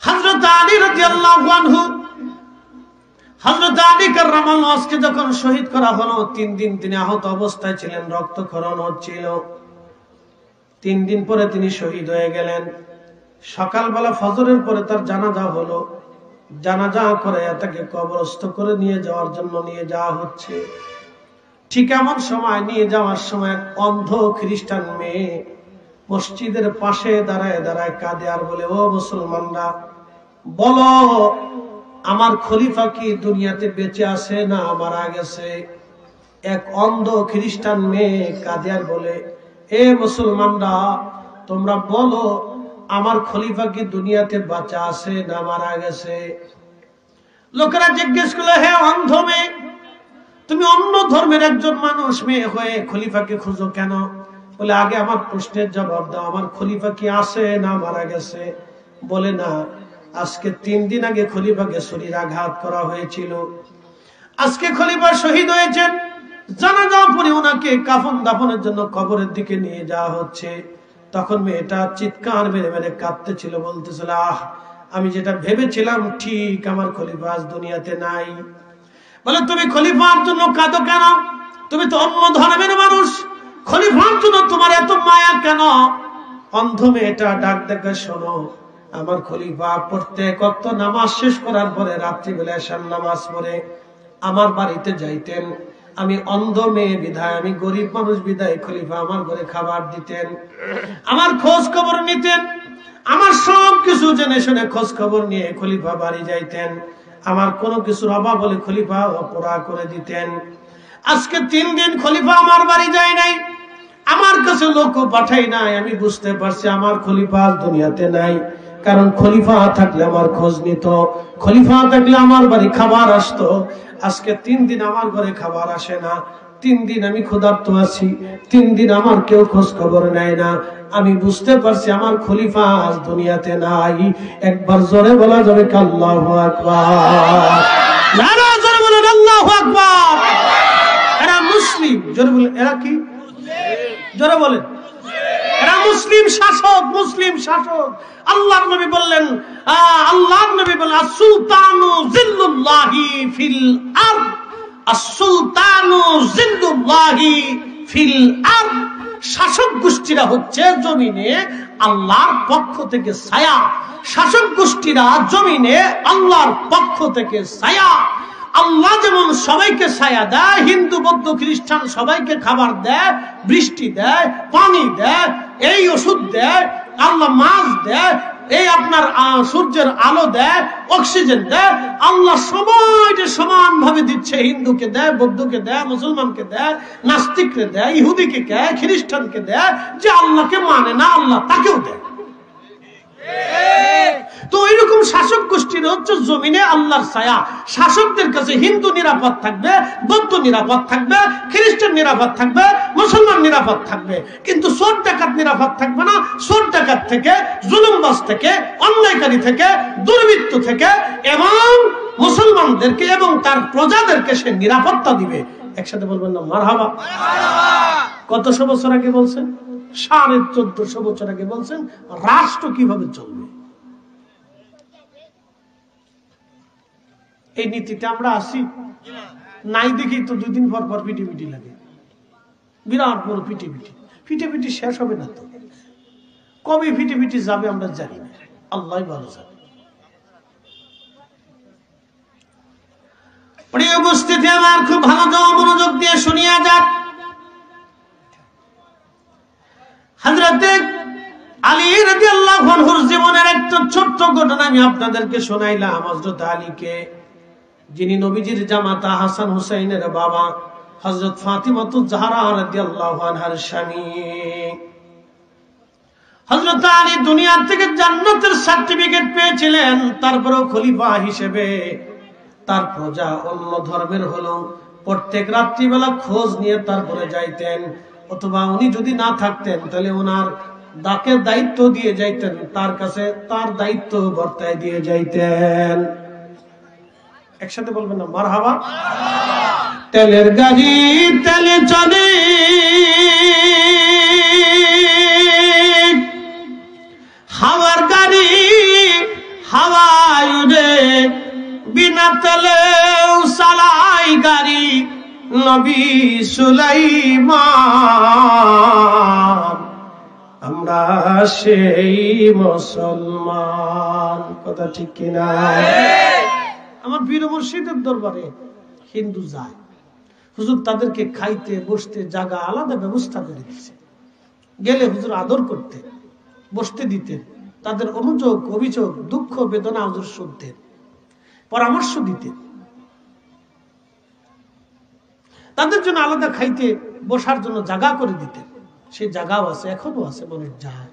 হযরত আলী রাদিয়াল্লাহু আনহু, হযরত আলী কাররামাল্লাহু আজকে যখন শহীদ করা হলো, 3 দিন তিনি আহত অবস্থায় ছিলেন, রক্তক্ষরণ হচ্ছিল। 3 দিন পরে তিনি শহীদ হয়ে গেলেন। সকালবেলা ফজরের পরে তার জানাজা হলো। জানাজা করে তাকে কবরস্থ করে নিয়ে যাওয়ার জন্য নিয়ে যাওয়া হচ্ছে। ঠিক এমন সময় নিয়ে যাওয়ার সময় এক অন্ধ খ্রিস্টান মেয়ে মসজিদের পাশে দাঁড়ায় দাঁড়ায় কাঁদে আর বলে, ও মুসলমানরা, বলো আমার খলিফা কি দুনিয়াতে বেঁচে আছে না মারা গেছে? এক অন্ধ খ্রিস্টান মেয়ে কাঁদে আর বলে, এ মুসলমানরা, তোমরা বলো আমার খলিফা কি দুনিয়াতে বাঁচা আছে না মারা গেছে? লোকেরা জিজ্ঞেস করলো, হে অন্ধ মেয়ে, তুমি অন্য ধর্মের একজন মানুষ মেয়ে হয়ে খলিফাকে খুঁজো কেন? বলে, আগে আমার প্রশ্নের জবাব দাও, আমার খলিফা কি আছে না মারা গেছে? বলে, না, আজকে 3 দিন আগে খলিফাকে শরীর আঘাত করা হয়েছিল। আজকে খলিফা শহীদ হয়েছেন। জানাজা পরে ওনাকে কাফন দাফনের জন্য কবরের দিকে নিয়ে যাওয়া হচ্ছে। তখন মেয়েটা চিৎকার মেরে মেরে কাঁদতেছিল, বলতেছিল, আহ, আমি যেটা ভেবেছিলাম ঠিক, আমার খলিফা আজ দুনিয়াতে নাই। বলে, তুমি খলিফার জন্য কাঁদো কেন? তুমি তো অন্য ধর্মের মানুষ, খলিফার জন্য তোমার এত মায়া কেন? অন্ধ মেয়েটা ডাক দেখে, শোনো, আমার খলিফা প্রত্যেক ওয়াক্ত নামাজ শেষ করার পরে রাত্রিবেলা এশার নামাজ পড়ে আমার বাড়িতে যাইতেন। আমি অন্ধ মেয়ে বিধায়, আমি গরিব মানুষ বিধায় খলিফা আমার ঘরে খাবার দিতেন, আমার খোঁজ খবর নিতেন, আমার সব কিছু জেনে শুনে খোঁজ খবর নিয়ে খলিফা বাড়ি যাইতেন। আমার কোনো কিছুর অভাব হলে খলিফা পুরা করে দিতেন। আজকে 3 দিন খলিফা আমার বাড়ি যায় নাই, আমার কাছে লোক পাঠাই নাই। আমি বুঝতে পারছি আমার খলিফা দুনিয়াতে নাই, কারণ খলিফা থাকলে আমার খোঁজ নিত, খলিফা থাকলে আমার বাড়ি খাবার আসতো। আজকে 3 দিন আমার ঘরে খাবার আসে না, 3 দিন আমি ক্ষুধার্ত আছি, 3 দিন আমার কেউ খোঁজ খবর নেয় না। আমি বুঝতে পারছি আমার খলিফা আজ দুনিয়াতে নাই। একবার জোরে বলা যাবে কি আল্লাহু আকবার? যারা জোরে বলেন আল্লাহু আকবার। এরা মুসলিম, জোরে বলেন, এরা কি? জোরে বলেন, এরা মুসলিম শাসক, মুসলিম শাসক। আল্লাহর নবী বললেন, আল্লাহর নবী বললেন, আস-সুলতানু জিল্লুল্লাহি ফিল আরদ, আস-সুলতানু জিল্লুল্লাহি ফিল আরদ। শাসক গোষ্ঠীরা হচ্ছে জমিনে আল্লাহর পক্ষ থেকে ছায়া। শাসক গোষ্ঠীরা জমিনে আল্লাহর পক্ষ থেকে ছায়া। আল্লাহ যেমন সবাইকে ছায়া দেয়, হিন্দু বৌদ্ধ খ্রিস্টান সবাইকে খাবার দেয়, বৃষ্টি দেয়, পানি দেয়, এই ওষুধ দেয়, আল্লাহ মাছ দেয়, এই আপনার সূর্যের আলো দেয়, অক্সিজেন দেয়। আল্লাহ সবাইকে সমান ভাবে দিচ্ছে। হিন্দুকে দেয়, বৌদ্ধকে দেয়, মুসলমানকে দেয়, নাস্তিককে দেয়, ইহুদিকে দেয়, খ্রিস্টানকে দেয়। যে আল্লাহকে মানে না আল্লাহ তাকেও দেয়। তো এইরকম শাসক গোষ্ঠীর হচ্ছে জমিনে আল্লাহর ছায়া। শাসকদের কাছে হিন্দু নিরাপদ থাকবে, বৌদ্ধ নিরাপদ থাকবে, খ্রিস্টান নিরাপদ থাকবে, মুসলমান নিরাপদ থাকবে, কিন্তু চোর ডাকাত নিরাপদ থাকবে না। চোর ডাকাত থেকে, জুলুমবাজ থেকে, অন্যায়কারী থেকে, দুর্বৃত্ত থেকে এবং মুসলমানদেরকে এবং তার প্রজাদেরকে সে নিরাপত্তা দিবে। একসাথে বলবেন না মারহাবা? কতশো বছর আগে বলছেন? 1450 বছর আগে বলছেন রাষ্ট্র কিভাবে চলবে। এই নীতিতে আমরা আসি নাই দেখি তো 2 দিন পর পর পিটি লাগে, বিরাট বড় পিটি শেষ হবে না তো। কবে পিটি যাবে আমরা জানি না, আল্লাহ ভালো জানে। প্রিয় উপস্থিতি আমার, খুব ভালো মনোযোগ দিয়ে শুনিয়া যান। হযরত আলী রাদিয়াল্লাহু আনহুর জীবনের একটা ছোট্ট ঘটনা আমি আপনাদেরকে শোনাইলাম। হযরত আলীকে, যিনি নবীজির জামাতা হাসান হুসাইনের বাবা, হযরত ফাতিমাতুজ জাহরা রাদিয়াল্লাহু আনহার স্বামী। হযরত আলী দুনিয়া থেকে জান্নাতের সার্টিফিকেট পেয়েছিলেন, তারপরেও খলিফা হিসেবে তার প্রজা অন্য ধর্মের হলো প্রত্যেক রাত্রিবেলা খোঁজ নিয়ে তারপরে যাইতেন, অথবা উনি যদি না থাকতেন তাহলে ওনার ডাকের দায়িত্ব দিয়ে যাইতেন, তার কাছে তার দায়িত্ব বর্তায় দিয়ে যাইতেন। একসাথে বলবেন না মারহাবা? তেলের গাড়ি তেলে চলে, হাওয়ার গাড়ি হাওয়ায় উড়ে, বিনা তেলেও চালাই গাড়ি নবী সুলাইমান। আমরা সেই মুসলমান। কথা ঠিক কিনা? আমার পীর মুর্শিদের দরবারে হিন্দু যায়, হুজুর তাদেরকে খাইতে বসতে জায়গা আলাদা ব্যবস্থা করে দিচ্ছে। গেলে হুজুর আদর করতে, বসতে দিতেন, তাদের অনুযোগ অভিযোগ দুঃখ বেদনা হুজুর শুনতেন, পরামর্শ দিতেন। তাদের জন্য আলাদা খাইতে বসার জন্য জায়গা করে দিতেন। সেই জায়গাও আছে, এখনো আছে, মানুষ যায়।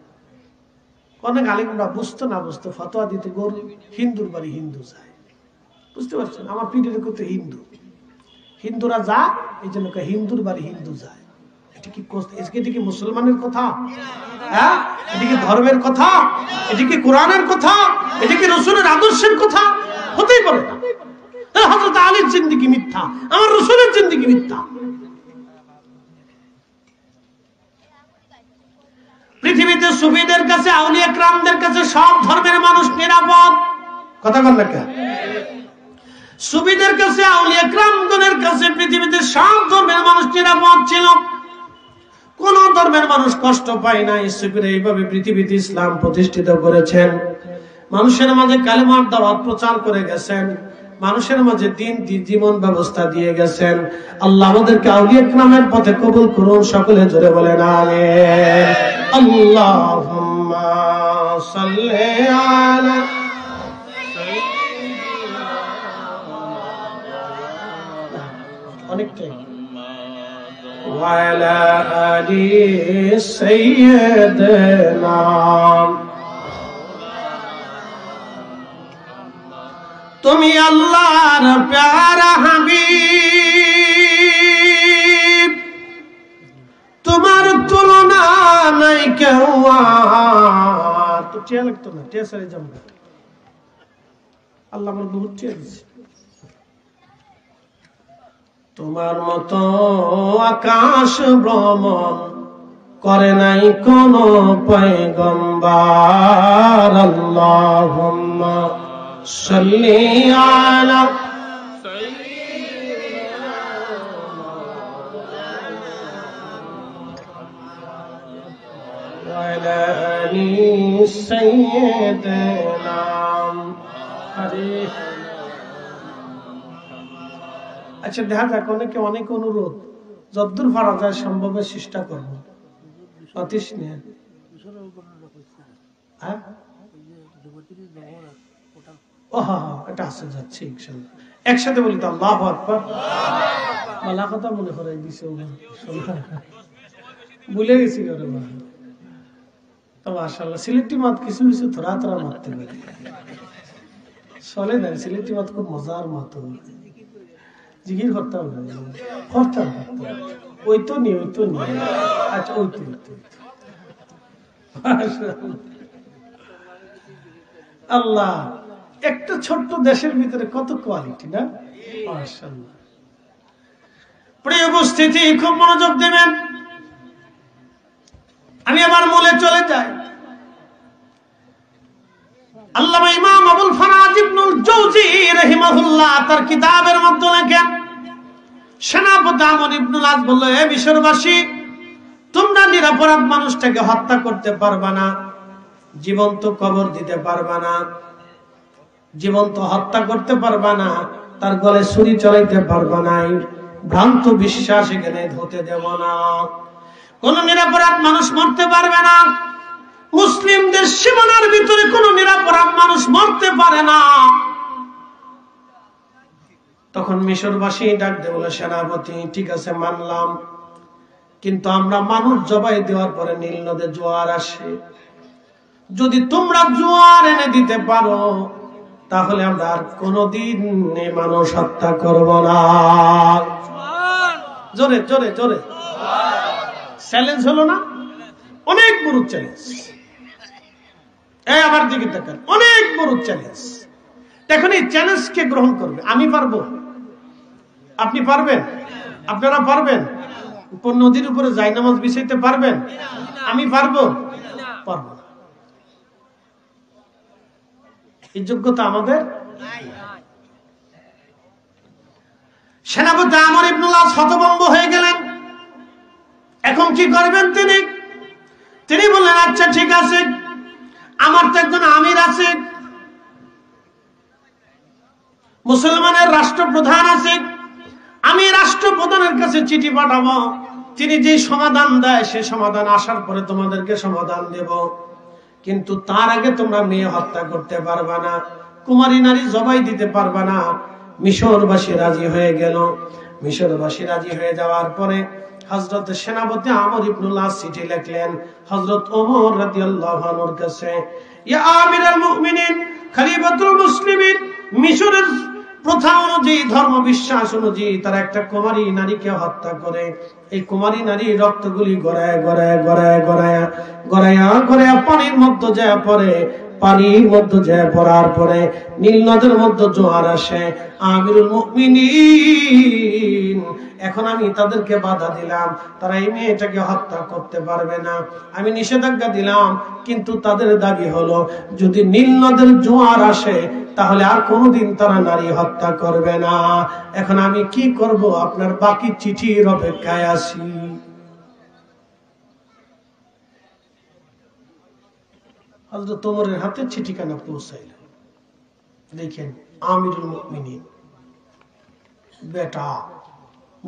অনেক আলেমরা বুঝতো না বুঝতো ফতোয়া দিতে, গরু হিন্দুর বাড়ি হিন্দু যায়। বুঝতে পারছেন? আমার পীরের কত হিন্দু, হিন্দুরা যা, এই জন্য হিন্দুর বাড়ি হিন্দু যায়। এটা কি মুসলমানের কথা? হ্যাঁ, এটা কি ধর্মের কথা? এটা কি কোরআনের কথা? এটা কি রসুলের আদর্শের কথা? হতেই পারে না। হযরত আলীর জিন্দেগি মিথ্যা, আমার রসুলের জিন্দেগি মিথ্যা। পৃথিবীতে সুফিদের কাছে, আউলিয়া কেরামদের কাছে সব ধর্মের মানুষ নিরাপদ। কথা বল না কেন? সুফিদের কাছে, আউলিয়া কেরামগণের কাছে পৃথিবীতে সব ধর্মের মানুষ নিরাপদ ছিল। কোন ধর্মের মানুষ কষ্ট পায় না। সুফিরা এইভাবে পৃথিবীতে ইসলাম প্রতিষ্ঠিত করেছেন, মানুষের মাঝে কালেমার দাওয়াত প্রচার করে গেছেন, মানুষের মাঝে দিন জীবন ব্যবস্থা দিয়ে গেছেন। আল্লাহ আমাদেরকে আউলিয়া কেরামের পথে কবুল করুন। সকলে জোরে বলেন আমিন। আল্লাহুম্মা সাল্লি আলা অনেকটাই ওয়া আলা আলি সাইয়্যিদিনা। তুমি আল্লাহর প্যারা হাবিব, তোমার তুলনা নাই কেউ। তো টিয়া লাগতো না, টিয়া সারে যাবো। আল্লাহ আমার বহুত টিয়া দিচ্ছে। তোমার মতো আকাশ ভ্রমণ করে নাই কোন পয়গম্বর। আল্লাহুম্মা সাল্লি আলা ওয়া আলা আলি সাইয়্যিদিনা। আচ্ছা, দেখা যাক, অনেকে অনেক অনুরোধ, যতদূর পারা যায় সম্ভবে চেষ্টা করবো। অতিশ নিয়ে এটা আসে যাচ্ছে ইনশাআল্লাহ। একসাথে বলি তো আল্লাহু আকবার। মালা কথা মনে করাই দিছে, ভুলে গেছি। মাশাআল্লাহ, সিলেটি মাত কিছু কিছু থোড়া থোড়া মারতে পারে, চলে না। সিলেটি মাত খুব মজার মাত, জিগির করতে হবে, করতে হবে। ওই তো নি, ওই তো নি। আচ্ছা, ওই তো আল্লাহ। একটা ছোট্ট দেশের ভিতরে কত কোয়ালিটি না, মাশাআল্লাহ। প্রিয় উপস্থিতি, খুব মনোযোগ দেবেন। আমি আবার মূলে চলে যাই। আল্লামা ইমাম আবুল ফারাজ ইবনুল জাওজি রাহিমাহুল্লাহ তার কিতাবের মধ্যে লেখেন, সেনাপতি আমর ইবনুল আস বলল, হে মিশরবাসী, তোমরা নিরপরাধ মানুষটাকে হত্যা করতে পারবা না, জীবন্ত কবর দিতে পারবা না, জীবন্ত হত্যা করতে পারবা না, তার গলে ছুরি চলাইতে পারবা না। ভ্রান্ত বিশ্বাস এখানে হতে দেব না। কোন নিরপরাধ মানুষ মরতে পারবে না। মুসলিমদের সীমানার ভিতরে কোন নিরপরাধ মানুষ মরতে পারে না। তখন মিশরবাসী ডাক দিয়ে বলে, সেনাপতি, ঠিক আছে মানলাম, কিন্তু আমরা মানুষ জবাই দেওয়ার পরে নীল নদে জোয়ার আসে, যদি তোমরা জোয়ার এনে দিতে পারো তাহলে আমরা আর কোনদিন মানুষ হত্যা করব না। জোরে জোরে জোরে চ্যালেঞ্জ হলো না? অনেক বড় চ্যালেঞ্জ। আমার দিকে দেখেন, অনেক বড় চ্যালেঞ্জ। দেখুন, এই চ্যালেঞ্জকে গ্রহণ করবে। আমি পারবো? আপনি পারবেন? আপনারা পারবেন? নদীর উপরে জায়নামাজ বিছাইতে পারবেন? আমি পারবো? পারবো না। এই যোগ্যতা আমাদের নাই। সেনাপতি আমর ইবনুল আস হতভম্ব হয়ে গেলেন। এখন কি করবেন তিনি বললেন, আচ্ছা ঠিক আছে, আমার তো একজন আমির আছে, মুসলমানের রাষ্ট্রপ্রধান আছে, আমি রাষ্ট্রপ্রধানের কাছে চিঠি পাঠাবো, তিনি যে সমাধান দেয় সে সমাধান আসার পরে তোমাদেরকে সমাধান দেব, কিন্তু তার আগে তোমরা মেয়ে হত্যা করতে পারবা না, কুমারী নারী জবাই দিতে পারবা না। মিশরবাসী রাজি হয়ে গেল। মিশরবাসী রাজি হয়ে যাওয়ার পরে হযরত সেনাপতি আমর ইবনুল আস চিঠি লিখলেন হযরত ওমর রাদিয়াল্লাহু আনহুর কাছে, ইয়া আমিরুল মুমিনিন, খলিফাতুল মুসলিমিন, মিশরের প্রথা অনুযায়ী, ধর্ম বিশ্বাস অনুযায়ী তারা একটা কুমারী নারীকে হত্যা করে, এই কুমারী নারী রক্তগুলি গড়ায় গড়ায় গড়ায় গড়ায় গড়ায়া গড়ায়া পানির মধ্যে যায় পড়ে, পানির মধ্যে যায় পড়ার পরে নীল নদের মধ্যে জোয়ার আসে। আমিরুল মুমিনিন, এখন আমি তাদেরকে বাধা দিলাম, তারা এই মেয়েটাকে হত্যা করতে পারবে না, আমি নিষেধাজ্ঞা দিলাম, কিন্তু তাদের দাবি হলো যদি নীল নদের জোয়ার আসে তাহলে আর কোনোদিন তারা নারী হত্যা করবে না। এখন আমি কি করব? আপনার বাকি চিঠির অপেক্ষায় আছি। হযরত ওমরের হাতে চিঠিখানা পৌঁছাইল। দেখেন, আমিরুল মুমিনিন, বেটা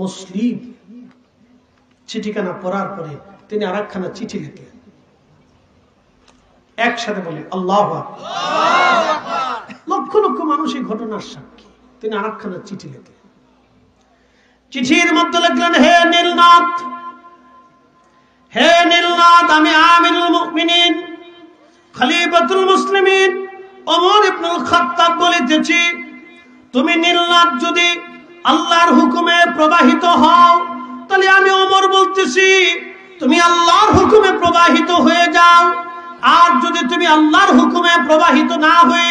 মুসলিম, চিঠিখানা পড়ার পরে তিনি আরেকখানা চিঠি লিখলেন। একসাথে বলেন আল্লাহু আকবার। লক্ষ লক্ষ মানুষ এই ঘটনার সাক্ষী। তিনি আরেকখানা চিঠি লিখলেন। চিঠির মধ্যে লিখলেন, হে নীলনদ, হে নীলনদ, আমি আমিরুল মুমিনিন খলিফাতুল মুসলিমিন ওমর ইবনুল খাত্তাব বলিতেছি, তুমি নীলনদ যদি আল্লাহর হুকুমে প্রবাহিত হও তাহলে আমি ওমর বলতেছি তুমি আল্লাহর হুকুমে প্রবাহিত হয়ে যাও, আর যদি তুমি আল্লাহর হুকুমে প্রবাহিত না হয়ে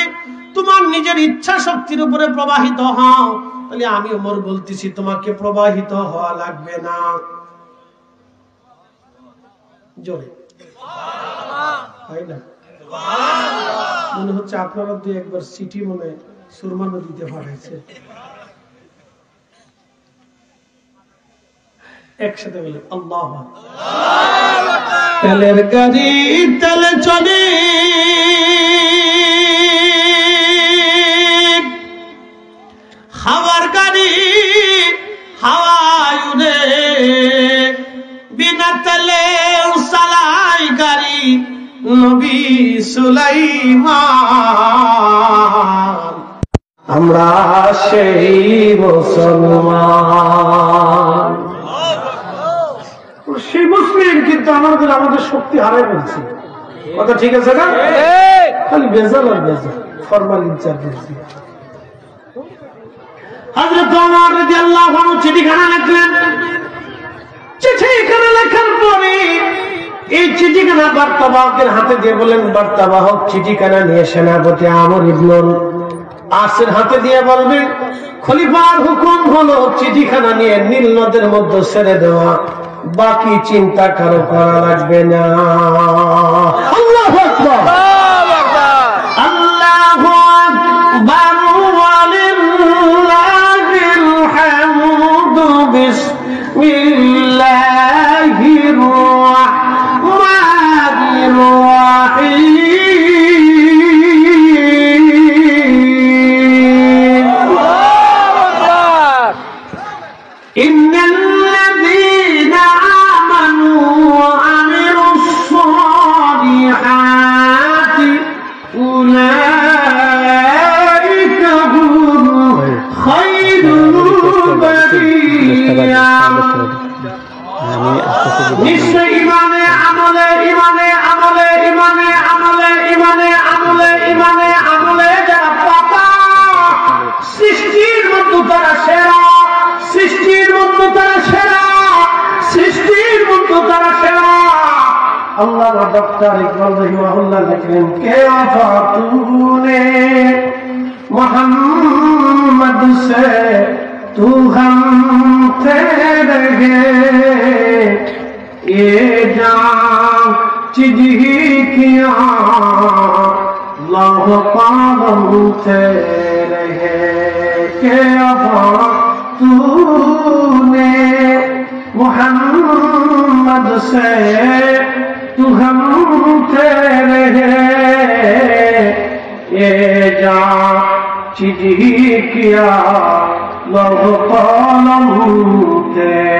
তোমার নিজের ইচ্ছা শক্তির উপরে প্রবাহিত হও তাহলে আমি ওমর বলতেছি তোমাকে প্রবাহিত হওয়া লাগবে না। জোরে হয় না? মনে হচ্ছে আপনারা দুই একবার সিটি মনে সুরমা নদীতে পাঠাইছে। একসাথে বলে আল্লাহু আকবার। তেলের গাড়ি তেলে চলে, হাওয়ার গাড়ি হাওয়ায় উড়ে, বিনা তেলে চালাই গাড়ি নবী সুলাইমান। আমরা সেই মুসলমান, সেই মুসলিম, কিন্তু আমাদের শক্তি হারাই বলছি। কথা ঠিক আছে না? খালি বেজাল আর বেজাল, ফরমালিন চার বলছি। হযরত ওমর রাদিয়াল্লাহু আনহু চিঠিখানা লিখলেন। চিঠিখানা লেখার পরে এই চিঠিখানা বার্তাবাহকের হাতে দিয়ে বলেন, বার্তাবাহক চিঠিখানা নিয়ে সেনাপতি আমর ইবনুল আসের হাতে দিয়ে বলবেন, খলিফার হুকুম হলো চিঠিখানা নিয়ে নীল নদের মধ্যে ছেড়ে দেওয়া, বাকি চিন্তা কারো করা লাগবে না। আল্লাহু আকবার, আল্লাহু আকবার, ওয়ালিল্লাহিল হামদু, বিসমিল্লাহির রাহমানির রাহিম। ইন্নাল্লাযীনা আমানু ওয়া আমিলুস সালিহাতি উলাইকা হুম খায়রুল বারিয়া। নিশ্চয় ইমানে আমলে ইমানে আমলে ইমানে আমলে ইমানে আমলে ইমানে আমলে যারা পাতা, সৃষ্টির মধ্যে তারা সেরা, সৃষ্টির মধ্যে তারা সেরা, সৃষ্টির মধ্যে তারা সেরা। আল্লাহ ডক্টর ইকবাল রাহিমাহুল্লাহ লিখলেন, কে আফাতুনে মুহাম্মদ সে তু হাম रहे ये जान चीज ही किया लौह पागल थे रहे के अब तूने मोहम्मद से तू हम थे रहे ये जान चीज ही किया लौह पागल थे